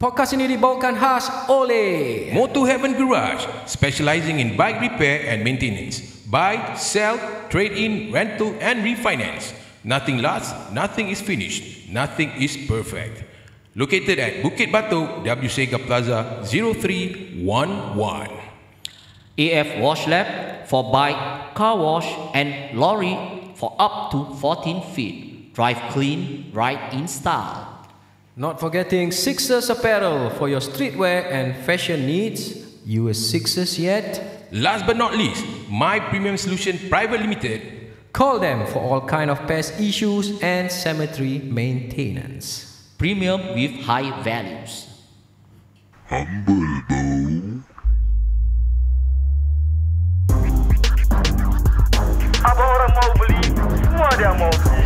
Podcast ini dibawakan khas oleh Moto Heaven Garage, specializing in bike repair and maintenance. Buy, sell, trade in, rental and refinance. Nothing lasts, nothing is finished, nothing is perfect. Located at Bukit Batok, W Sega Plaza 0311. AF Wash Lab for bike, car wash and lorry for up to 14 feet. Drive clean, ride in style. Not forgetting Sixers Apparel for your streetwear and fashion needs. You a Sixers yet? Last but not least, My Premium Solution Private Limited. Call them for all kind of pest issues and cemetery maintenance. Premium with high values. Apa orang mau beli, semua dia mau beli.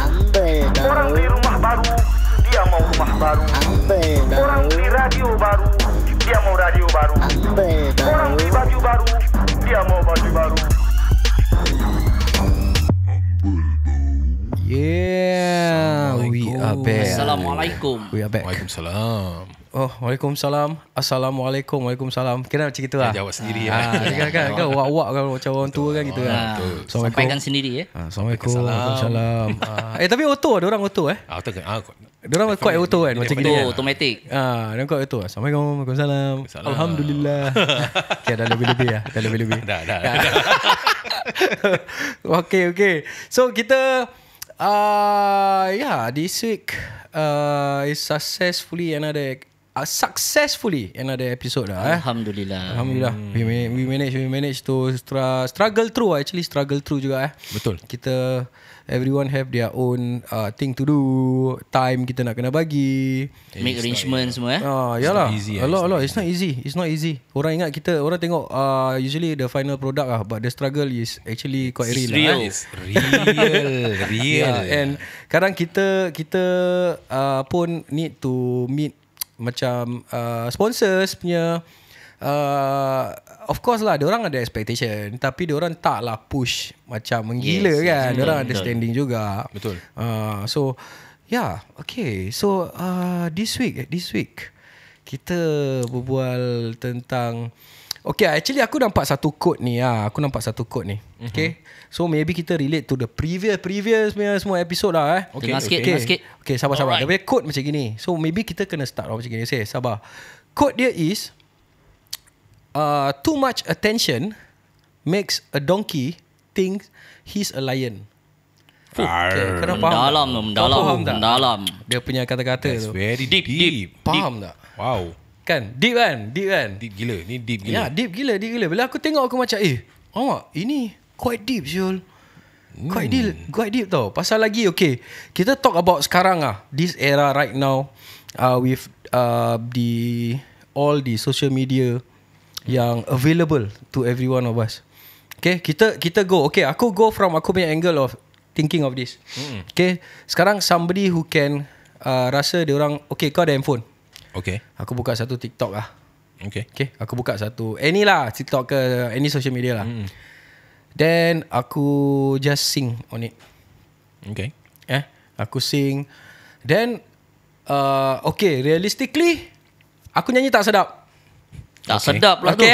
Orang beli rumah baru, dia mau rumah baru. Orang beli radio baru, dia mau radio baru. Orang beli baju baru, dia mau baju baru. Yeah, we are back. Assalamualaikum. We are back. Waalaikumsalam. Oh, Waalaikumsalam. Assalamualaikum. Waalaikumsalam. Kira macam gitu lah. Jawab sendiri kan wak-wak kan macam orang tua kan gitu kan. Sampaikan sendiri Assalamualaikum. Waalaikumsalam. Tapi auto ada orang auto Diorang quite auto kan macam gini kan. Automatic. Diorang quite auto. Assalamualaikum. Waalaikumsalam. Alhamdulillah. Okay, dah lebih-lebih lah. Dah lebih-lebih. Dah. Okay. So kita this week is successfully another episode lah. Alhamdulillah. We manage to struggle through juga Betul. Kita everyone have their own thing to do, time kita nak kena bagi, Make arrangements semua yalah. Easy, a lot. It's not easy. Orang ingat orang tengok usually the final product but the struggle is actually quite real. It's real. Yeah, and kadang kita pun need to meet macam sponsors punya of course lah, diorang ada expectation tapi diorang taklah push macam menggila kan. Diorang ada standing juga. Betul. So okay. So this week kita berbual tentang actually aku nampak satu quote ni. Okay. So maybe kita relate to the previous punya semua episode lah Dengar sikit. Okay, sabar. Dia punya quote macam gini. So maybe kita kena start macam gini. Sabar. Quote dia is too much attention makes a donkey think he's a lion. Okay, kena faham. Mendalam. Dia punya kata-kata tu. Very deep. Faham tak? Wow. Kan? Deep kan? Deep gila. Ni deep gila. Ya, deep gila. Bila aku tengok aku macam awak ini quite deep Syul. Quite deep tau. Pasal lagi kita talk about sekarang this era right now with all the social media yang available to every one of us. Okay, kita go. Okay, aku go from aku punya angle of thinking of this. Okay, sekarang somebody who can rasa dia orang kau ada handphone. Okay. Aku buka satu TikTok lah. Okay. Aku buka satu any lah, TikTok ke any social media lah. Then aku just sing on it. Okay. Aku sing. Then realistically aku nyanyi tak sedap. Tak sedap lah tu.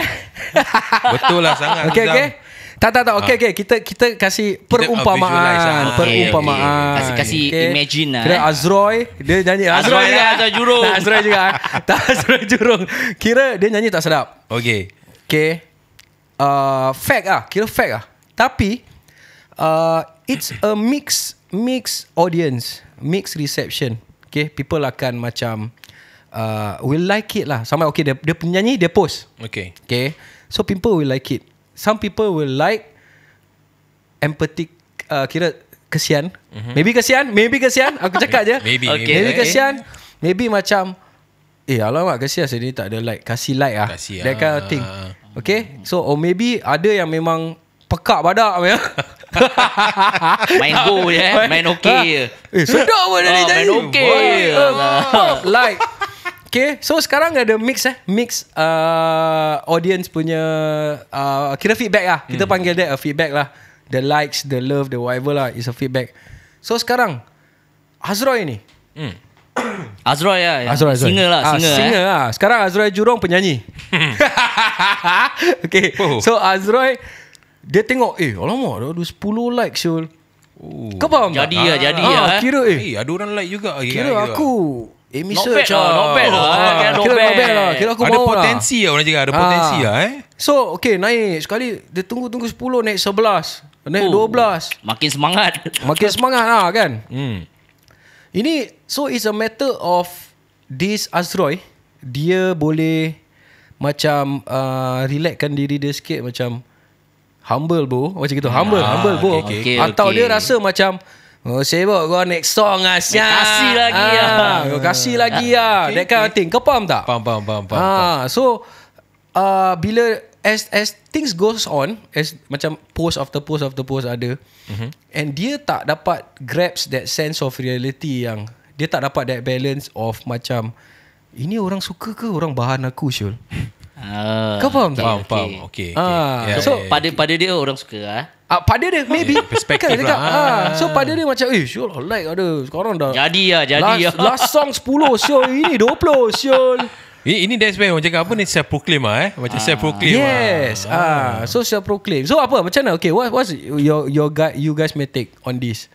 Betul lah sangat. Okay. Tak. Okay. Kita kasih perumpamaan. Kasih imagine lah. Kira Azroy dia nyanyi. Azroy juga. Azroy Jurong. Kira dia nyanyi tak sedap. Okay. Fact Kira fact Tapi it's a mixed audience, mixed reception. Okay, people akan macam will like it lah. Sama dia penyanyi dia post. Okay. So people will like it. Some people will like empathic, kira kesian. Maybe kesian. Aku cakap je. Maybe kesian. Maybe macam alamak kesian saya ni tak ada like. Kasih like that kind of thing. Okay. So or maybe ada yang memang pekak badak punya. Main go je main je. Sedap pun dia nyanyi. Main okey. Like okay, so sekarang ada mix audience punya kira feedback lah. Kita panggil dia a feedback lah. The likes, the love, the whatever lah is a feedback. So sekarang Azroy ni Azroy lah. Azroy. Singer lah. Singer lah. Sekarang Azroy Jurong penyanyi. Okay. So Azroy dia tengok, alamak, dah ada 10 like Syul. Kau faham tak? Jadi kira ada orang like juga. Kira aku not bad lah. Kira aku ada mau potensi lah. Orang cakap ada potensi lah. So okay, naik sekali. Dia tunggu 10, naik 11, naik 12. Makin semangat lah kan. Ini, so it's a matter of this Azroy, dia boleh macam relaxkan diri dia sikit, macam humble bro, macam gitu. Humble bro. Atau dia rasa macam sibuk kau next song lah siap. Kasih lagi Kau kasih lagi lah. That kind of thing. Kau faham tak? Faham. So bila as things goes on, as macam post after post ada, and dia tak dapat grasp that sense of reality, yang dia tak dapat that balance of macam ini orang suka ke orang bahan aku Syul. Kau faham tak? Faham. Okay. So pada dia orang suka pada dia maybe perspektif kan, lah. So pada dia macam Syul like ada sekarang dah jadi last song 10 Syul, ini 20 Syul. Ini that's why orang cakap apa ni, self proclaim macam self proclaim. Yes. So self proclaim. So apa macam mana? Okay, what's you guys may take on this?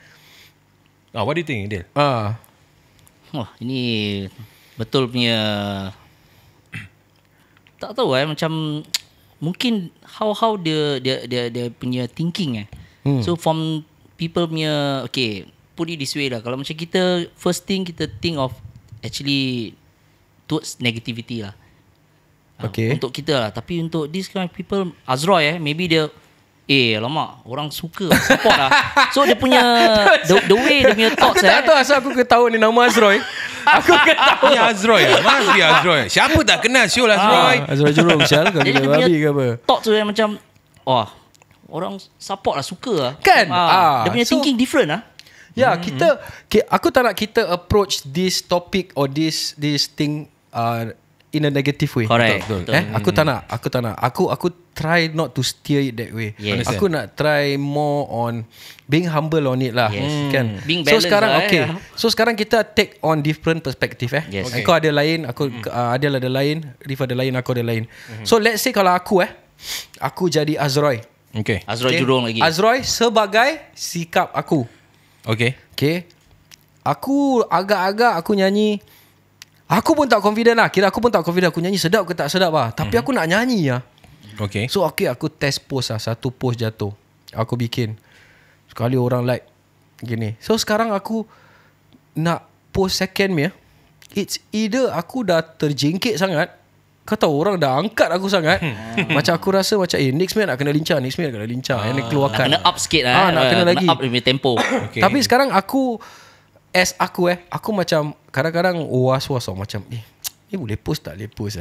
What do you think, Dil? Wah, ini betul punya, tak tahu macam mungkin how dia punya thinking So from people punya, okay, put it this way lah. Kalau macam kita first thing kita think of actually towards negativity lah. Okay. Untuk kita lah. Tapi untuk this kind of people, Azroy maybe dia alamak, orang suka, support lah. So dia punya the way dia punya thoughts aku tak tahu asal aku ketahui ni nama Azroy. Aku ketahui Ni Azroy Mas dia Azroy. Siapa tak kenal Syul Azroy? Azroy Jurong Syal kau dia gila punya babi ke apa? thoughts tu macam orang support lah, suka lah. Kan? Dia punya thinking different lah. Ya, aku tak nak kita approach this topic or this thing in a negative way. Correct. Betul. Aku tak nak. Aku try not to steer it that way. Yes. Aku nak try more on being humble on it lah. Yes. Kan? Being So balanced sekarang lah, So sekarang kita take on different perspective Yes. Okay. Kau ada lain, aku Adil ada lain, Rif ada lain, aku ada lain. So let's say kalau aku aku jadi Azroy. Okay. Azroy Jurong lagi. Azroy sebagai sikap aku. Okay. Aku agak-agak aku nyanyi. Aku pun tak confident lah. Kira aku pun tak confident aku nyanyi sedap ke tak sedap lah. Tapi aku nak nyanyi lah. Okay. So aku test post lah. Satu post jatuh, aku bikin. Sekali orang like gini. So sekarang aku nak post second punya. It's either aku dah terjengkit sangat. Kau tahu orang dah angkat aku sangat. Macam aku rasa macam next minute nak kena lincah. Yang keluarkan. Nak kena up sikit lah. Nak kena lagi. Up dia punya tempo. Okay. Tapi sekarang aku aku macam kadang-kadang was-was macam ni boleh post tak? Boleh post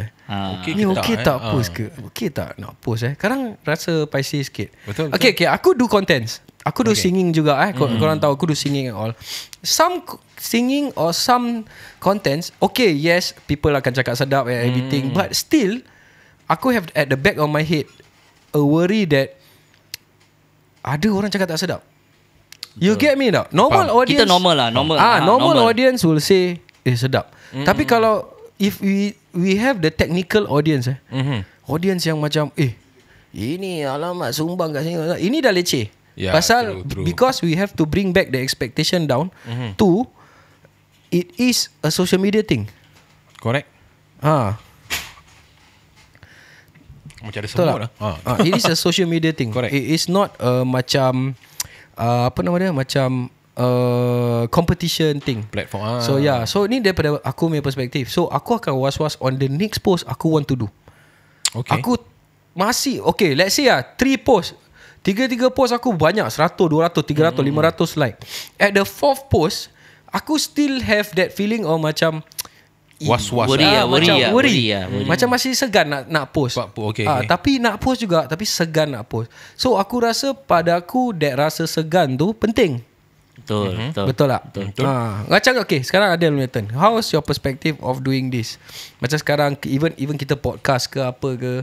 Okay ni ke okay tak, tak post ke? Okay tak nak post Kadang rasa paisi sikit. Betul. Okay, aku do contents. Aku do singing juga Korang tahu aku do singing and all. Some singing or some contents, okay, yes, people akan cakap sedap and everything, but still aku have at the back of my head a worry that ada orang cakap tak sedap. You get me tak? Normal audience, Kita normal lah. normal audience will say sedap. Tapi kalau if we have the technical audience audience yang macam ini alamat sumbang kat sini, ini dah leceh. Pasal true. because we have to bring back the expectation down to it is a social media thing. Correct. Macam ada Betul semua lah. dah. It is a social media thing. Correct. It is not macam apa nama dia, macam competition thing. Platform. So so ni daripada aku punya perspektif. So aku akan was-was on the next post aku want to do. Okay. Aku masih okay, let's say 3 post. 3 post aku banyak 100, 200, 300, 500 like. At the 4th post aku still have that feeling of macam was-was. Worry. Macam masih segan nak post. Okay. Tapi nak post juga, tapi segan nak post. So aku rasa pada aku that rasa segan tu penting. Betul tak? Betul. Macam okay, sekarang Adil punya turn. How is your perspective of doing this? Macam sekarang even kita podcast ke apa ke.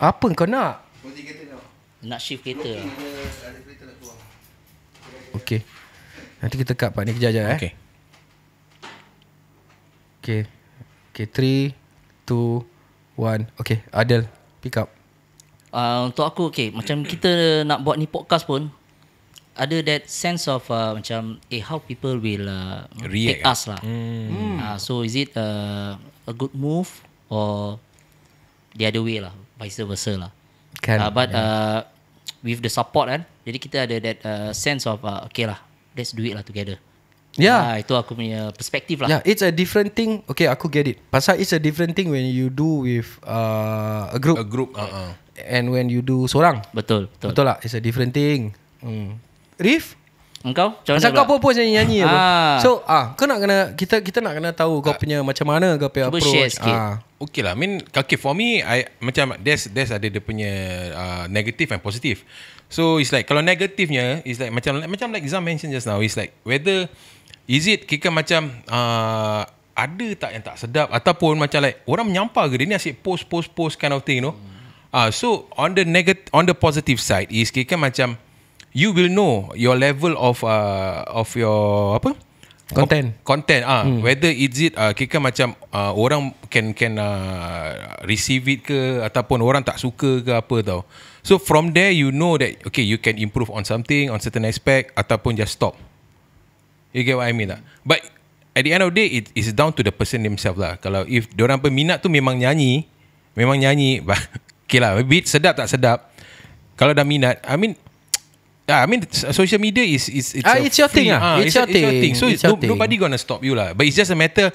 Apa kau nak? Nak shift kereta. Okay. Nanti kita cut part ni kejap-kejap Okay. Okay 3, 2, 1. Okay, Adel, pick up. Untuk aku macam kita nak buat ni podcast pun ada that sense of macam how people will take us lah. So is it a good move or the other way lah, vice versa lah. But with the support kan, jadi kita ada that sense of okay lah, let's do it lah together. Itu aku punya perspektif lah. Yeah, it's a different thing. Okay, aku get it. Pasal it's a different thing when you do with a group. And when you do seorang. Betul. Betul lah. It's a different thing. Rif, engkau macam mana? pasal kau pun nyanyi apa? So kau nak kena kita nak kena tahu kau punya macam mana kau punya approach. Share sikit. Okay lah, I mean, okay, for me, macam there's ada dia punya negative and positive. So it's like kalau negatifnya is like macam like Zam mentioned just now, it's like whether is it kira macam ada tak yang tak sedap ataupun macam like orang menyampah ke dia ni asyik post kind of thing, you know. So on the positive side is kira macam you will know your level of your apa content whether is it kira macam orang can receive it ke ataupun orang tak suka ke apa tau. So from there you know that okay, you can improve on something, on certain aspect ataupun just stop. You get what I mean tak? But at the end of the day, it is down to the person themselves lah. Kalau if diorang peminat tu memang nyanyi okay lah, beat sedap tak sedap, kalau dah minat, I mean social media is it's your thing lah. It's your thing. So nobody gonna stop you lah. But it's just a matter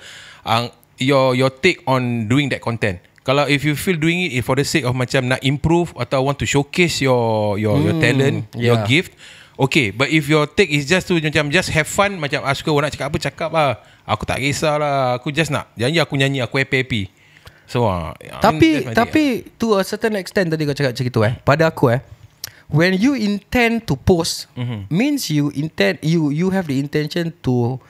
your take on doing that content. Kalau if you feel doing it for the sake of macam nak improve atau want to showcase your talent, your gift, okay. But if your take is just to macam just have fun, macam suka orang nak cakap apa cakap lah, aku tak kisahlah, aku just nak janji aku nyanyi, aku happy. So tapi to a certain extent tadi kau cakap macam itu pada aku when you intend to post, means you have the intention to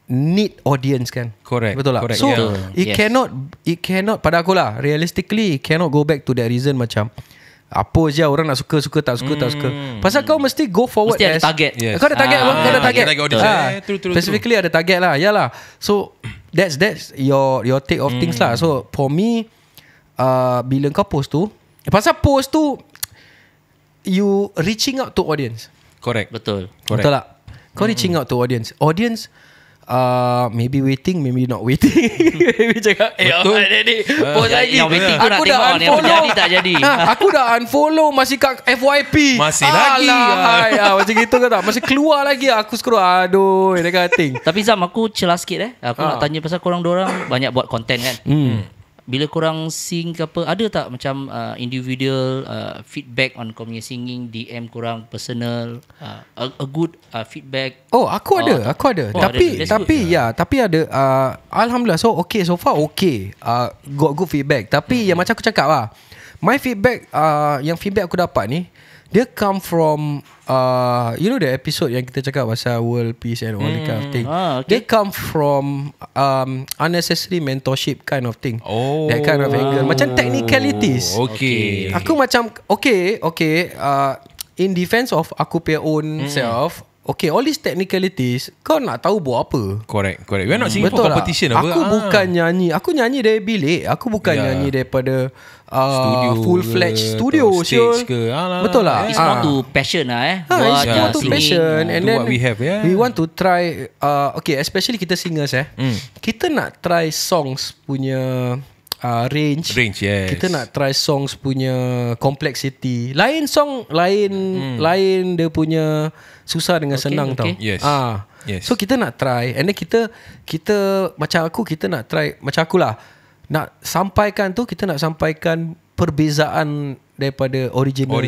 need audience kan. Correct. Betul lah. Correct. So yeah. it cannot pada aku lah, realistically it cannot go back to that reason macam apa je orang nak suka tak suka. Pasal kau mesti go forward, mesti ada target. Yes. Kau ada target, kau ada target. True. Specifically ada target lah. Yalah. So that's your take of things lah. So for me bila kau post tu, pasal post tu you reaching out to audience. Correct. Betul lah. Kau reaching out to audience. Maybe waiting, maybe not waiting. Maybe cakap ni post lagi. Yang waiting tu nak tengok ni jadi tak jadi. Aku dah unfollow, masih kat FYP. Masih lagi. Macam gitu ke tak? Masih keluar lagi. Aku scroll. Aduh, that kind of thing. Tapi Zam, aku celah sikit Aku nak tanya pasal korang banyak buat content kan. Bila korang sing ke apa, ada tak macam individual feedback on kau punya singing, DM korang personal, a good feedback? Aku ada. Tapi ada alhamdulillah. So far okay. Got good feedback. Tapi yang macam aku cakap lah, my feedback yang feedback aku dapat ni, dia come from you know the episode yang kita cakap pasal world peace and all that kind of thing. They come from unnecessary mentorship kind of thing. That kind of angle. Macam technicalities. Okay. Aku macam okay. In defense of aku punya own self, okay, all these technicalities kau nak tahu buat apa. Correct. We're not singing for competition lah. apa. Aku bukan nyanyi. Aku nyanyi dari bilik. Aku bukan nyanyi daripada full-fledged studio. Stage ke. Betul lah. It's more to passion lah It's more to passion. And then what we have, we want to try okay, especially kita singers kita nak try songs punya range, yes. Kita nak try songs punya complexity. Lain song lain dia punya susah dengan senang tau. Yes. So kita nak try, and then kita macam aku, kita nak try macam akulah. Nak sampaikan tu, kita nak sampaikan perbezaan daripada original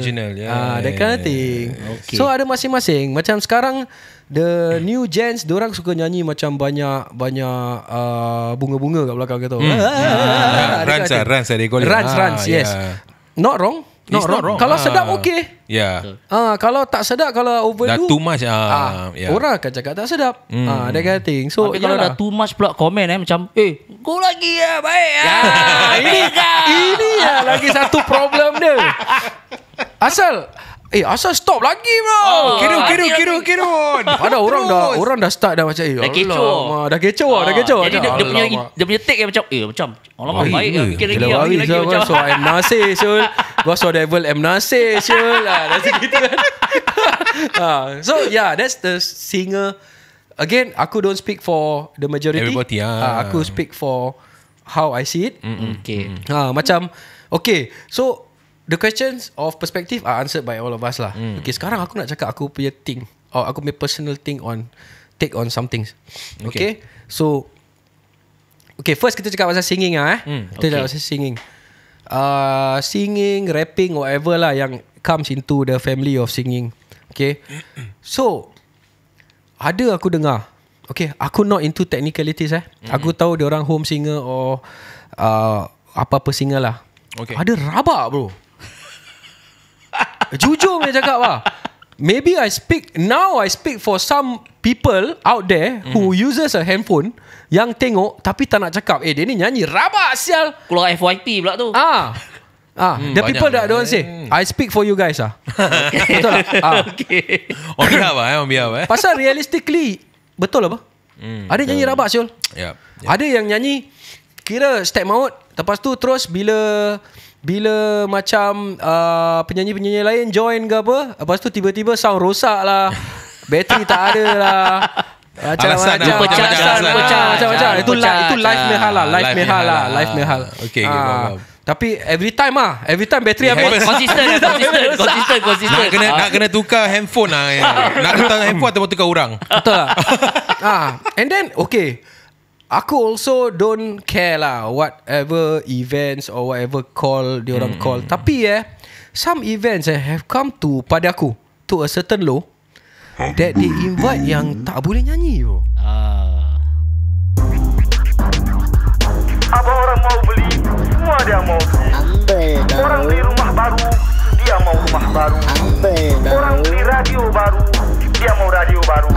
that kind of thing. Okay. So ada masing-masing. Macam sekarang the new gens, diorang suka nyanyi macam banyak bunga-bunga kat belakang gitu. Runs, yes. Not wrong. Kalau sedap okay. Kalau tak sedap, kalau overdo dah too much orang akan cakap tak sedap. That kind of thing. So tapi kalau dah too much pula komen macam go lagi baik ini lagi satu problem dia. Asal asal stop lagi bro. Kirun. Padahal orang dah start dah macam Dah kecoh. Dah kecoh. Jadi dia punya take yang macam alamak baik lah, fikir lagi macam So M. Nasir Syul. Gua so devil M. Nasir Syul lah. Dah gitu kan. So yeah, that's the singer. Again, aku don't speak for the majority. Everybody, Aku speak for how I see it. Okay. Macam okay, so the questions of perspective are answered by all of us lah. Okay, sekarang aku nak cakap aku punya thing, or aku punya personal thing on take on some things. Okay, so okay, first kita cakap pasal singing Kita cakap pasal singing. Singing, rapping, whatever lah yang comes into the family of singing. Okay, so ada aku dengar. Okay, aku not into technicalities Aku tahu dia orang home singer or apa-apa singer lah. Okay. Ada rabak bro. Jujur saya cakap lah. Maybe I speak for some people out there who uses a handphone yang tengok tapi tak nak cakap, dia ni nyanyi rabak sial. Keluar FYP pula tu. The people that don't say I speak for you guys Betul tak? Okay. On behalf Pasal realistically betul apa? Ada nyanyi rabak siul. Yep. Ada yang nyanyi kira step maut, lepas tu terus bila macam penyanyi-penyanyi lain join ke apa, lepas tu tiba-tiba sound rosak lah, bateri tak ada lah, Alasan macam itu live mehal lah, live mehal. Okay, faham. Tapi every time bateri habis. Konsisten. Nak kena tukar handphone lah. Nak tukar handphone atau tukar orang. Betul lah. And then okay, aku also don't care lah whatever events or whatever call diorang call. Tapi some events have come to pada aku to a certain low that they invite yang tak boleh nyanyi bro. Apa orang mau beli, semua dia mau beli. Orang beli rumah baru, dia mau rumah baru. Orang beli radio baru, dia mau radio baru.